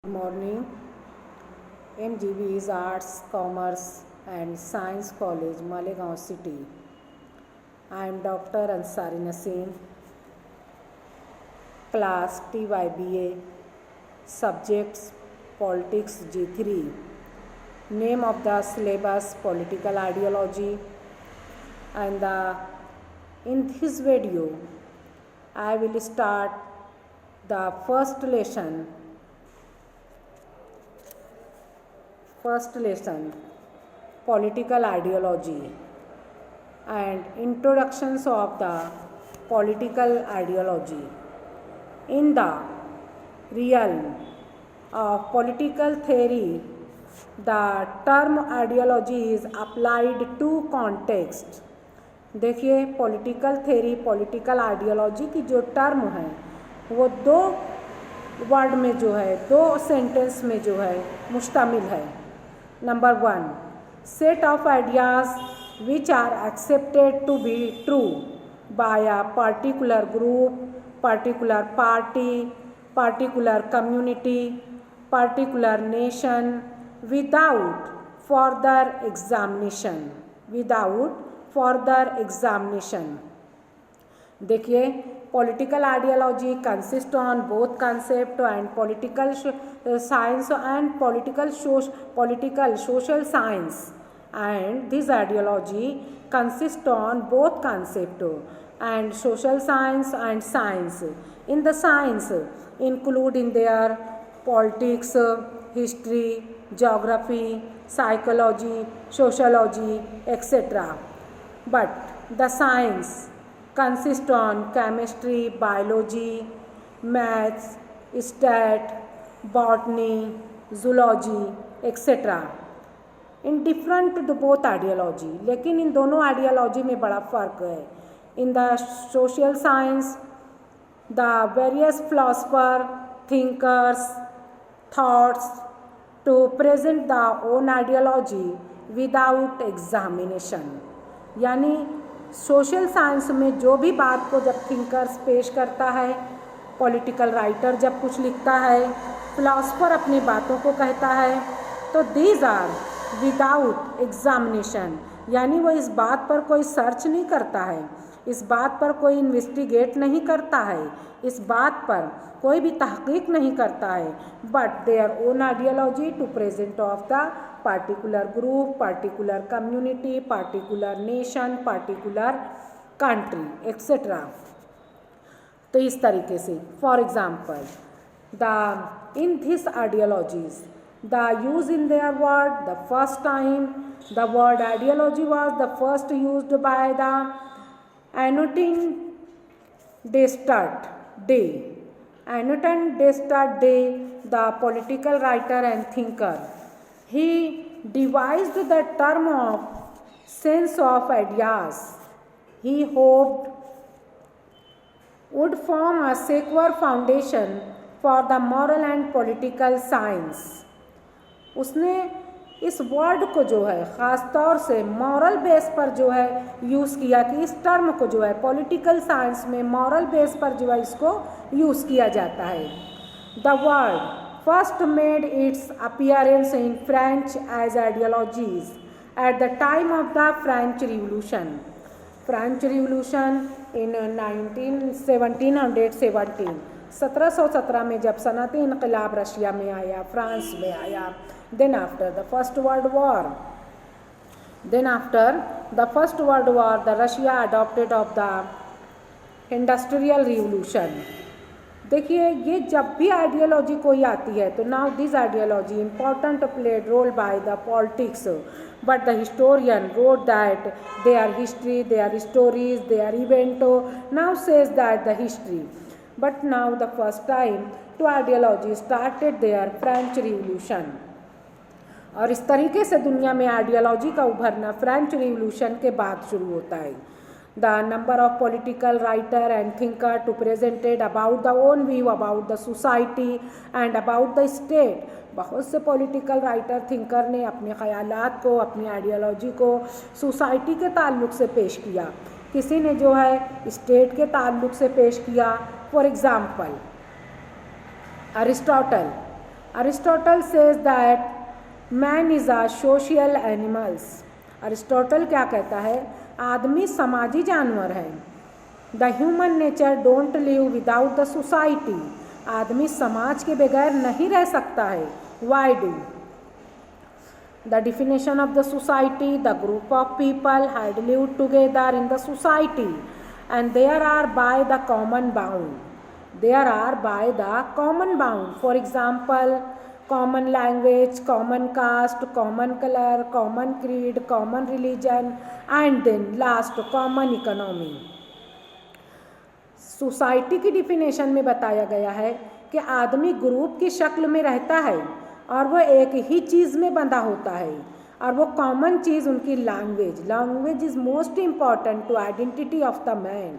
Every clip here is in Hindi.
Good morning. MGB is Arts, Commerce and Science College, Malegaon City. I am Dr. Ansari Naseem, class TYBA, subjects Politics G3. Name of the syllabus Political Ideology, and in this video I will start the first lesson, political ideology and introductions of the political ideology. In the realm of political theory, the term ideology is applied to context. देखिए पॉलिटिकल थेरी, पॉलिटिकल आइडियोलॉजी की जो टर्म है वो दो वर्ड में जो है, दो सेंटेंस में जो है मुश्तमिल है. Number 1, set of ideas which are accepted to be true by a particular group, particular party, particular community, particular nation without further examination. देखिए political ideology consists on both concept and political science and political social science, and this ideology consists on both concept and social science and science. In the science include in their politics, history, geography, psychology, sociology, etc. But the science consist on chemistry, biology, maths, stat, botany, zoology, etc. in different to both ideology. लेकिन इन दोनों आइडियोलॉजी में बड़ा फ़र्क है. In the social science, the various philosopher, thinkers, thoughts to present the own ideology without examination. यानी सोशल साइंस में जो भी बात को जब थिंकर्स पेश करता है, पॉलिटिकल राइटर जब कुछ लिखता है, फिलोसफर अपनी बातों को कहता है, तो दीज आर विदाउट एग्जामिनेशन. यानी वो इस बात पर कोई सर्च नहीं करता है, इस बात पर कोई इन्वेस्टिगेट नहीं करता है, इस बात पर कोई भी तहकीक नहीं करता है, but their own ideology to present of the particular group, particular community, particular nation, particular country, etc. तो इस तरीके से for example in these ideologies, the use in their word, the first time the word ideology was the first used by the Antoine Descartes, the political writer and thinker. He devised the term of sense of ideas. He hoped would form a secure foundation for the moral and political science. उसने इस वर्ड को जो है ख़ास तौर से मॉरल बेस पर जो है यूज़ किया कि इस टर्म को जो है पॉलिटिकल साइंस में मॉरल बेस पर जो है इसको यूज़ किया जाता है. The word first made its appearance in French as ideologies at the time of the French Revolution. French Revolution in 1717 1717 में जब सनती इनकलाब रशिया में आया, फ्रांस में आया. Then after the First World War, the Russia adopted of the Industrial Revolution. देखिए ये जब भी आइडियोलॉजी कोई आती है तो now this ideology important played role by the politics, but the historian wrote that they are history, they are stories, they are events. Now says that the history, but now the first time to ideology started there French revolution. और इस तरीके से दुनिया में आइडियोलॉजी का उभरना फ्रेंच रिवोल्यूशन के बाद शुरू होता है. The number of political writer and thinker to presented about the own view about the society and about the state. बहुत से पॉलिटिकल राइटर थिंकर ने अपने ख़यालात को, अपनी आइडियोलॉजी को सोसाइटी के ताल्लुक़ से पेश किया, किसी ने जो है स्टेट के ताल्लुक़ से पेश किया. For example Aristotle Aristotle says that man is a social animals. Aristotle क्या कहता है, आदमी समाजी जानवर है। The human nature don't live without the society, आदमी समाज के बगैर नहीं रह सकता है। Why do? The definition of the society, the group of people had lived together in the society and there are by the common bound, there are by the common bound, for example common language, common caste, common color, common creed, common religion, and then last common economy. Society की डिफिनेशन में बताया गया है कि आदमी ग्रुप की शक्ल में रहता है और वो एक ही चीज़ में बंधा होता है, और वो कॉमन चीज़ उनकी language is most important to identity of the man.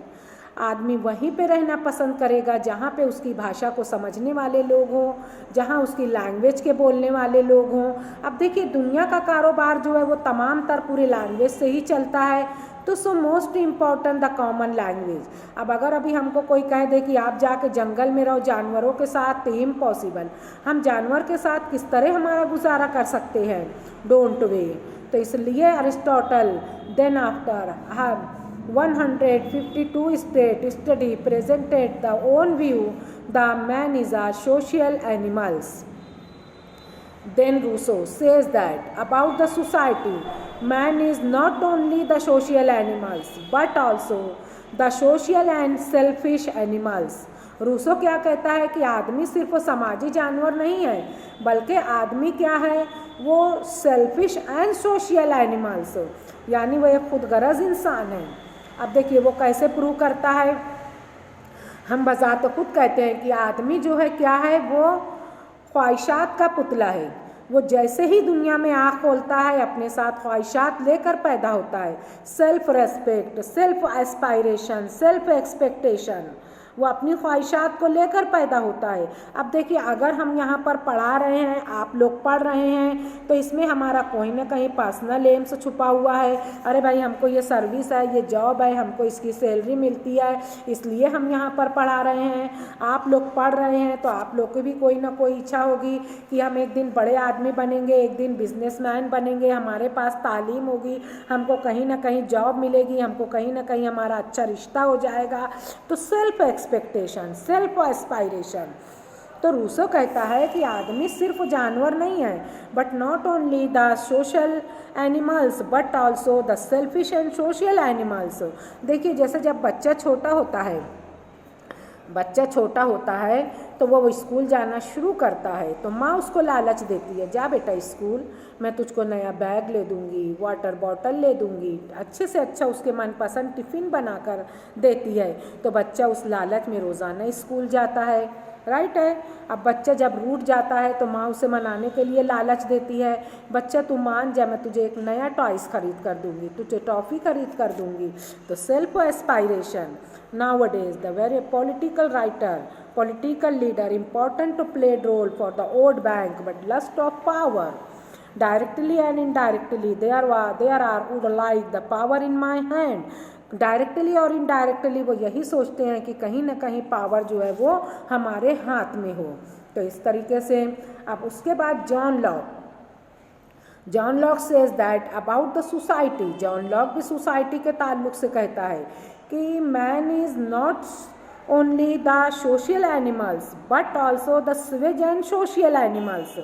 आदमी वहीं पे रहना पसंद करेगा जहाँ पे उसकी भाषा को समझने वाले लोग हों, जहाँ उसकी लैंग्वेज के बोलने वाले लोग हों। अब देखिए दुनिया का कारोबार जो है वो तमाम तर पूरे लैंग्वेज से ही चलता है, तो so most important the common language. अब अगर अभी हमको कोई कह दे कि आप जाके जंगल में रहो जानवरों के साथ, तो इम्पॉसिबल। हम जानवर के साथ किस तरह हमारा गुजारा कर सकते हैं, डोंट वे। तो इसलिए Aristotle then after 152 state study presented the own view the man is a social animals. Then Rousseau says that about the society, man is not only the social animals but also the social and selfish animals. Rousseau क्या कहता है कि आदमी सिर्फ समाजी जानवर नहीं है, बल्कि आदमी क्या है, वो सेल्फिश एंड सोशल एनिमल्स, यानी वो एक खुदगर्ज इंसान है। अब देखिए वो कैसे प्रूव करता है। हम बज़ात तो खुद कहते हैं कि आदमी जो है क्या है, वो ख्वाहिशात का पुतला है। वो जैसे ही दुनिया में आँख खोलता है अपने साथ ख्वाहिशात लेकर पैदा होता है। Self respect, self aspiration, self expectation, वो अपनी ख्वाहिशात को लेकर पैदा होता है। अब देखिए अगर हम यहाँ पर पढ़ा रहे हैं, आप लोग पढ़ रहे हैं, तो इसमें हमारा कोई ना कहीं पर्सनल एम्स छुपा हुआ है। अरे भाई हमको ये सर्विस है, ये जॉब है, हमको इसकी सैलरी मिलती है, इसलिए हम यहाँ पर पढ़ा रहे हैं। आप लोग पढ़ रहे हैं तो आप लोग की भी कोई ना कोई इच्छा होगी कि हम एक दिन बड़े आदमी बनेंगे, एक दिन बिजनेसमैन बनेंगे, हमारे पास तालीम होगी, हमको कहीं ना कहीं जॉब मिलेगी, हमको कहीं ना कहीं हमारा अच्छा रिश्ता हो जाएगा। तो सेल्फ एक्सपेक्टेशन, सेल्फ एस्पायरेशन। तो रूसो कहता है कि आदमी सिर्फ जानवर नहीं है, but not only the social animals but also the selfish and social animals. देखिए जैसे जब बच्चा छोटा होता है तो वो स्कूल जाना शुरू करता है, तो माँ उसको लालच देती है, जा बेटा स्कूल, मैं तुझको नया बैग ले दूँगी, वाटर बॉटल ले दूँगी, अच्छे से अच्छा उसके मनपसंद टिफ़िन बनाकर देती है। तो बच्चा उस लालच में रोज़ाना स्कूल जाता है, राइट है। अब बच्चा जब रूठ जाता है तो माँ उसे मनाने के लिए लालच देती है, बच्चा तू मान जा, मैं तुझे एक नया टॉयस खरीद कर दूँगी, तुझे टॉफ़ी खरीद कर दूँगी। तो self aspiration. Nowadays the very political leader important to play role for the vote bank but lust of power directly and indirectly there are would like the power in my hand। Directly और इनडायरेक्टली वो यही सोचते हैं कि कहीं ना कहीं पावर जो है वो हमारे हाथ में हो। तो इस तरीके से अब उसके बाद John Locke says that about the society. John Locke भी सोसाइटी के ताल्लुक से कहता है कि man is not only the social animals but also the sewage and social animals.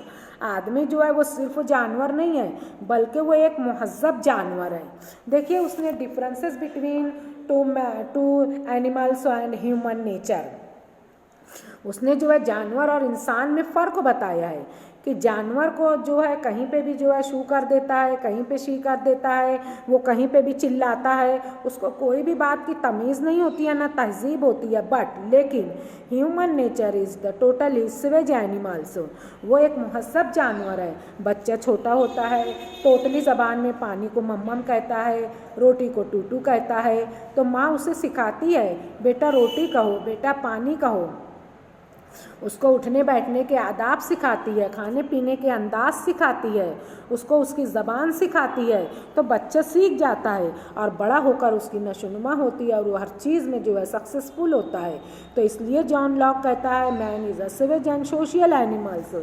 आदमी जो है वो सिर्फ जानवर नहीं है, बल्कि वो एक महज़्ज़ब जानवर है। देखिए उसने differences between two animals and human nature, उसने जो है जानवर और इंसान में फ़र्क बताया है कि जानवर को जो है कहीं पे भी जो है शू कर देता है, कहीं पे शी कर देता है, वो कहीं पे भी चिल्लाता है, उसको कोई भी बात की तमीज़ नहीं होती है, ना तहजीब होती है। बट लेकिन human nature is the totally sewage animals. वो एक महज़्ज़ब जानवर है। बच्चा छोटा होता है, तोतली ज़बान में पानी को मम्मम कहता है, रोटी को टूटू कहता है, तो माँ उसे सिखाती है बेटा रोटी कहो, बेटा पानी कहो। उसको उठने बैठने के आदाब सिखाती है, खाने पीने के अंदाज सिखाती है, उसको उसकी ज़बान सिखाती है, तो बच्चा सीख जाता है और बड़ा होकर उसकी नशोनुमा होती है और वो हर चीज़ में जो है सक्सेसफुल होता है। तो इसलिए जॉन लॉक कहता है man is a savage and social animals.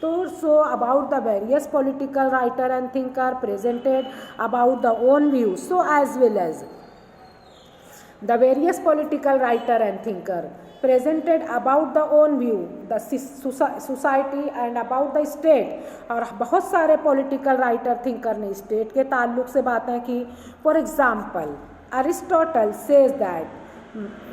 तो so about the various political writer and thinker presented about the own view, so as well as the various political writer and thinker presented about the own view, the society and about the state। और बहुत सारे पॉलिटिकल राइटर थिंकर ने स्टेट के ताल्लुक से बातें की। For example Aristotle says that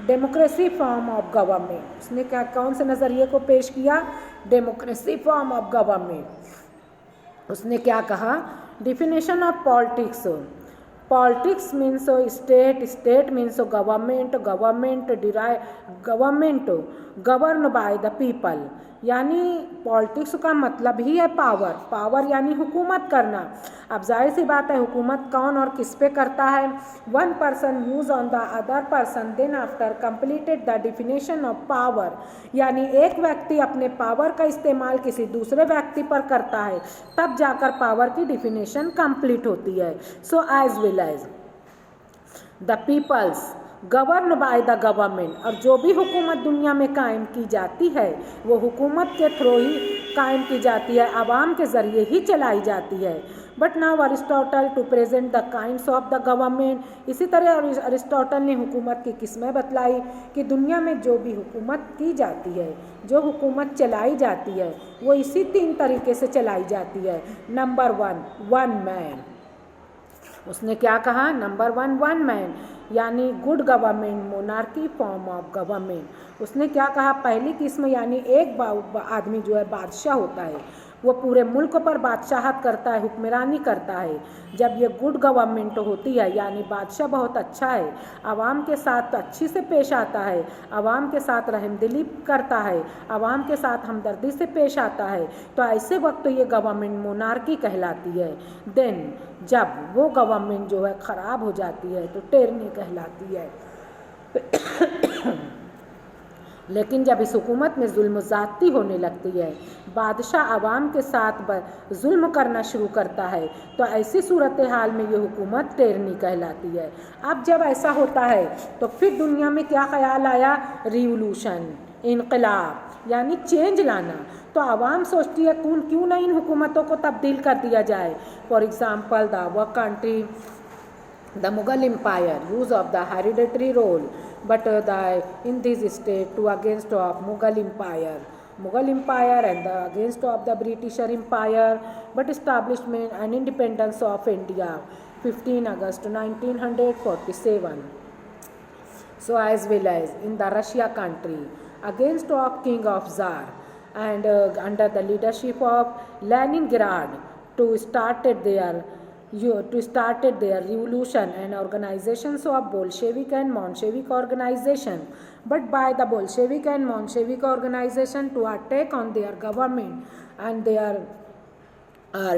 democracy form of government, उसने क्या कौन से नज़रिए को पेश किया? Democracy form of government. उसने क्या कहा? Definition of politics, politics means state, state means government, government govern by the people, यानी पॉलिटिक्स का मतलब ही है पावर, पावर यानी हुकूमत करना। अब जाहिर सी बात है हुकूमत कौन और किस पे करता है? One person use on the other person then after completed the definition of power, यानी एक व्यक्ति अपने पावर का इस्तेमाल किसी दूसरे व्यक्ति पर करता है तब जाकर पावर की डिफिनेशन कंप्लीट होती है। So as well as the peoples govern by the government, और जो भी हुकूमत दुनिया में कायम की जाती है वो हुकूमत के थ्रू ही कायम की जाती है, आवाम के ज़रिए ही चलाई जाती है। But now Aristotle to present the kinds of the government, इसी तरह अरिस्टोटल ने हुकूमत की किस्में बतलाई कि दुनिया में जो भी हुकूमत की जाती है, जो हुकूमत चलाई जाती है वो इसी 3 तरीके से चलाई जाती है। नंबर 1 वन मैन, उसने क्या कहा? नंबर 1 वन मैन, यानी good government, monarchy form of government. उसने क्या कहा? पहली किस्म यानी एक आदमी जो है बादशाह होता है, वो पूरे मुल्क पर बादशाहत करता है, हुक्मरानी करता है। जब ये गुड गवर्नमेंट होती है यानी बादशाह बहुत अच्छा है, आवाम के साथ अच्छी से पेश आता है, आवाम के साथ रहमदिली करता है, आवाम के साथ हमदर्दी से पेश आता है, तो ऐसे वक्त तो ये गवर्नमेंट मोनार्की कहलाती है। देन जब वो गवर्नमेंट जो है ख़राब हो जाती है तो टेरनी कहलाती है। लेकिन जब इस हुकूमत में जुल्म ज़्यादती होने लगती है, बादशाह आवाम के साथ जुल्म करना शुरू करता है, तो ऐसी सूरत हाल में ये हुकूमत टेरनी कहलाती है। अब जब ऐसा होता है तो फिर दुनिया में क्या ख्याल आया? रिवोल्यूशन, इनकलाब, यानी चेंज लाना। तो आवाम सोचती है क्यों ना इन हुकूमतों को तब्दील कर दिया जाए। For example the country the Mughal Empire use of the hereditary role, but in this state to against of Mughal Empire and the against of the British Empire, but establishment and independence of India 15 August 1947. So as well as in the Russia country against of King of Tsar and under the leadership of Leningrad to started their revolution and organizations of Bolshevik and Bolshevik organization, but by the Bolshevik and Bolshevik organization to attack on their government and their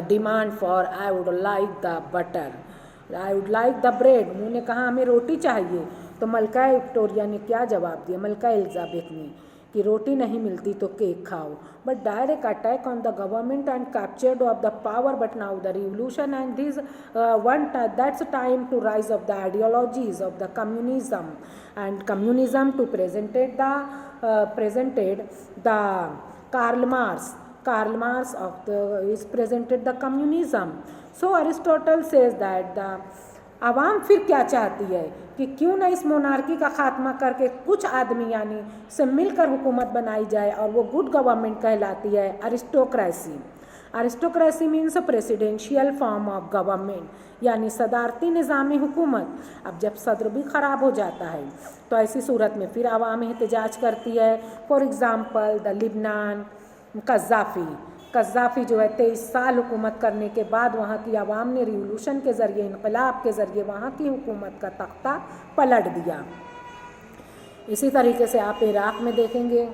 demand for I would like the butter, I would like the bread। उन्होंने कहा हमें रोटी चाहिए, तो मलका विक्टोरिया ने क्या जवाब दिया? मलका एलिजाबेथ ने कि रोटी नहीं मिलती तो केक खाओ। But direct attack on the government and captured of the power, but now the revolution and this that's time to rise of the ideologies of the communism and communism to presented the Karl Marx of the is presented the communism। So Aristotle says that the आवाम फिर क्या चाहती है कि क्यों ना इस मोनार्की का खात्मा करके कुछ आदमी यानी से मिलकर हुकूमत बनाई जाए, और वो गुड गवर्नमेंट कहलाती है aristocracy. Aristocracy means presidential form of government, यानी सदारती निज़ामी हुकूमत। अब जब सदर भी ख़राब हो जाता है तो ऐसी सूरत में फिर आवाम एहतजाज करती है। फॉर एग्ज़ाम्पल द लिबनान कज़्ज़ाफ़ी जो है 23 साल हुकूमत करने के बाद वहाँ की आवाम ने रिवोल्यूशन के ज़रिए, इनकलाब के ज़रिए वहाँ की हुकूमत का तख्ता पलट दिया। इसी तरीके से आप इराक़ में देखेंगे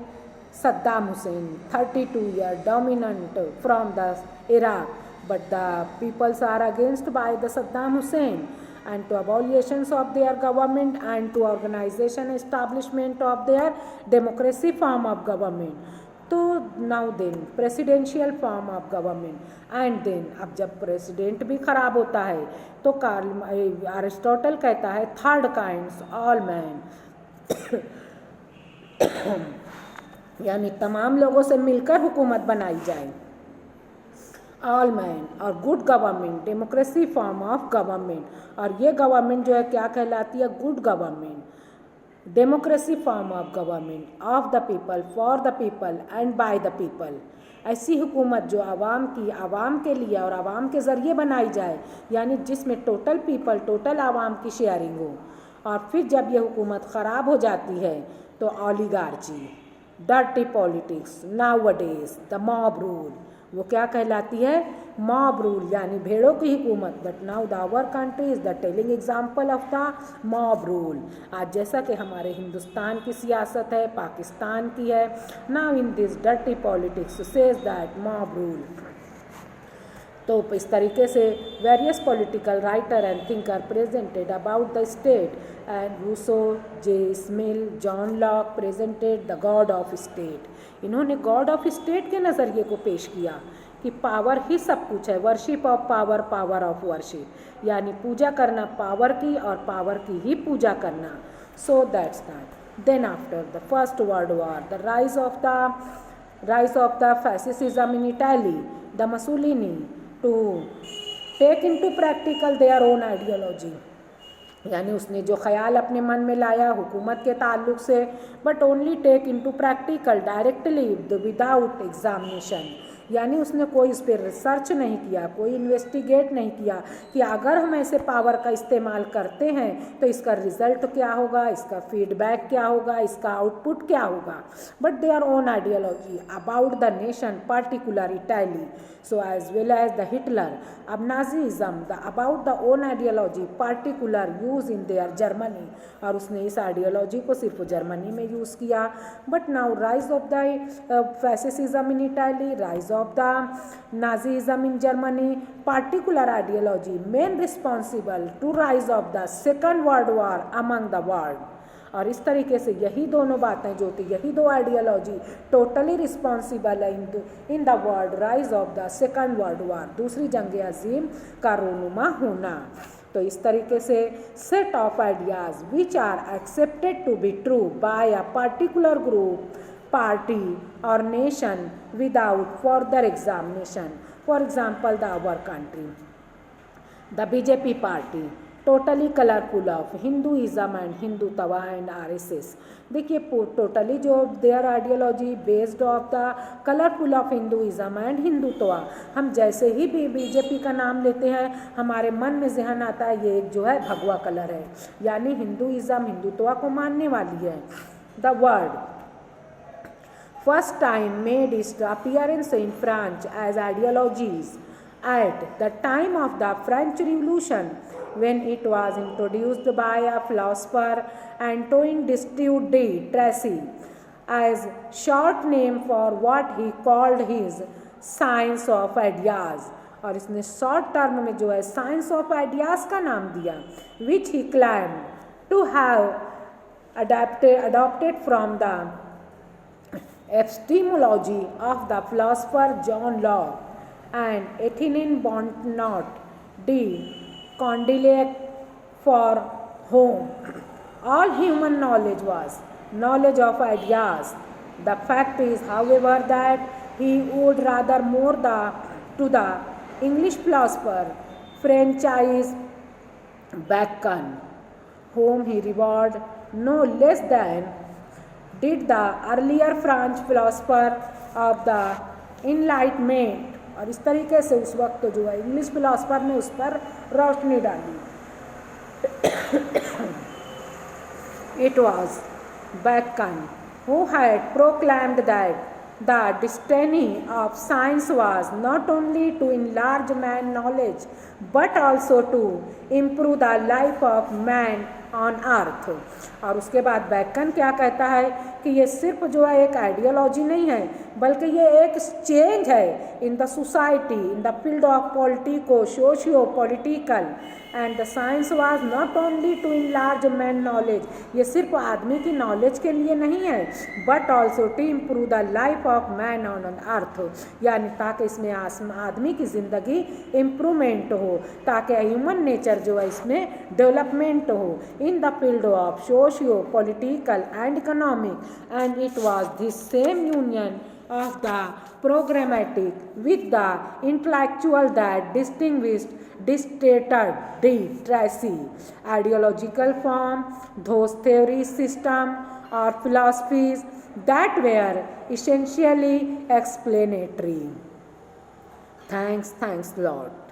Saddam Hussein 32 year dominant from the Iraq, but the peoples are against by the Saddam Hussein and to abolitions of their government and to organization establishment of their democracy form of government. तो now then presidential form of government and then अब जब प्रेसिडेंट भी खराब होता है तो कार्ल अरिस्टोटल कहता है थर्ड काइंड्स ऑल मैन यानी तमाम लोगों से मिलकर हुकूमत बनाई जाए, ऑल मैन और good government democracy form of government, और ये गवर्नमेंट जो है क्या कहलाती है, good government democracy form of government of the people for the people and by the people. ऐसी हुकूमत जो आवाम के लिए और आवाम के ज़रिए बनाई जाए, यानी जिसमें टोटल पीपल टोटल आवाम की शेयरिंग हो। और फिर जब ये हुकूमत ख़राब हो जाती है तो oligarchy, dirty politics, nowadays the mob rule, वो क्या कहलाती है, मॉब रूल यानी भेड़ों की हुकूमत। But now the our country is the telling example of the mob rule. आज जैसा कि हमारे हिंदुस्तान की सियासत है, पाकिस्तान की है, now in this dirty politics says that mob rule. तो इस तरीके से various political writer and thinker presented about the state and Rousseau, J S Mill, John Locke presented the god of state. इन्होंने गॉड ऑफ स्टेट के नज़रिए को पेश किया कि पावर ही सब कुछ है, worship of power, power of worship, यानी पूजा करना पावर की और पावर की ही पूजा करना। So that's that. Then after the first world war the rise of the fascism in Italy, the Mussolini to take into practical their own ideology, यानी उसने जो ख्याल अपने मन में लाया हुकूमत के ताल्लुक से, but only take into practical directly without examination, यानी उसने कोई इस पर रिसर्च नहीं किया, कोई इन्वेस्टिगेट नहीं किया कि अगर हम ऐसे पावर का इस्तेमाल करते हैं तो इसका रिजल्ट क्या होगा, इसका फीडबैक क्या होगा, इसका आउटपुट क्या होगा। But their own ideology about the nation particular Italy, so as well as the Hitler, अब Nazism about the own ideology particular use in their Germany, और उसने इस आइडियोलॉजी को सिर्फ जर्मनी में यूज़ किया। But now rise of the fascism in Italy, rise of the Nazism in Germany, particular ideology main responsible to rise of the second world war among the world. और इस तरीके से यही दोनों बातें जो थी, यही दो आइडियोलॉजी टोटली रिस्पॉन्सिबल है in the world rise of the second world war, दूसरी जंग अजीम का रोनुमा होना। तो इस तरीके से set of ideas which are accepted to be true by a particular group, party और nation without further examination. For example the our country, the BJP party totally colourful of Hinduism and Hindutva and RSS। देखिए टोटली जो their ideology based of the colourful of Hinduism and Hindutva. हम जैसे ही भी बीजेपी का नाम लेते हैं हमारे मन में जहन आता है ये एक जो है भगवा कलर है, यानी हिंदुइज़म हिंदुत्वा को मानने वाली है। The word first time made its appearance in France as ideologies at the time of the French Revolution, when it was introduced by a philosopher Antoine de Tracy as short name for what he called his science of ideas, और इसने शॉर्ट टर्म में जो है साइंस ऑफ आइडियाज़ का नाम दिया, which he claimed to have adopted from the epistemology of the philosopher John Locke and Etienne Bonnot de Condillac, for whom all human knowledge was knowledge of ideas. The fact is, however, that he owed rather more to the English philosopher Francis Bacon, whom he revered no less than did the earlier French philosopher of the Enlightenment। और इस तरीके से उस वक्त जो है इंग्लिश फिलोसफर ने उस पर रोशनी डाली। It was Bacon who had proclaimed that the destiny of science was not only to enlarge man knowledge but also to improve the life of man on earth. और उसके बाद बैकन क्या कहता है कि ये सिर्फ जो है एक आइडियोलॉजी नहीं है, बल्कि ये एक चेंज है in the society, in the field of politico socio political and the science was not only to enlarge man knowledge. ये सिर्फ आदमी की नॉलेज के लिए नहीं है, but also to improve the life of man on earth, यानी ताकि इसमें आदमी की ज़िंदगी इम्प्रूवमेंट हो, ताकि ह्यूमन नेचर जो है इसमें डेवलपमेंट हो इन the field of socio political and economic. And it was this same union of the programmatic with the intellectual that distinguished dictated democracy ideological form, those theory system or philosophies that were essentially explanatory. Thanks Lord.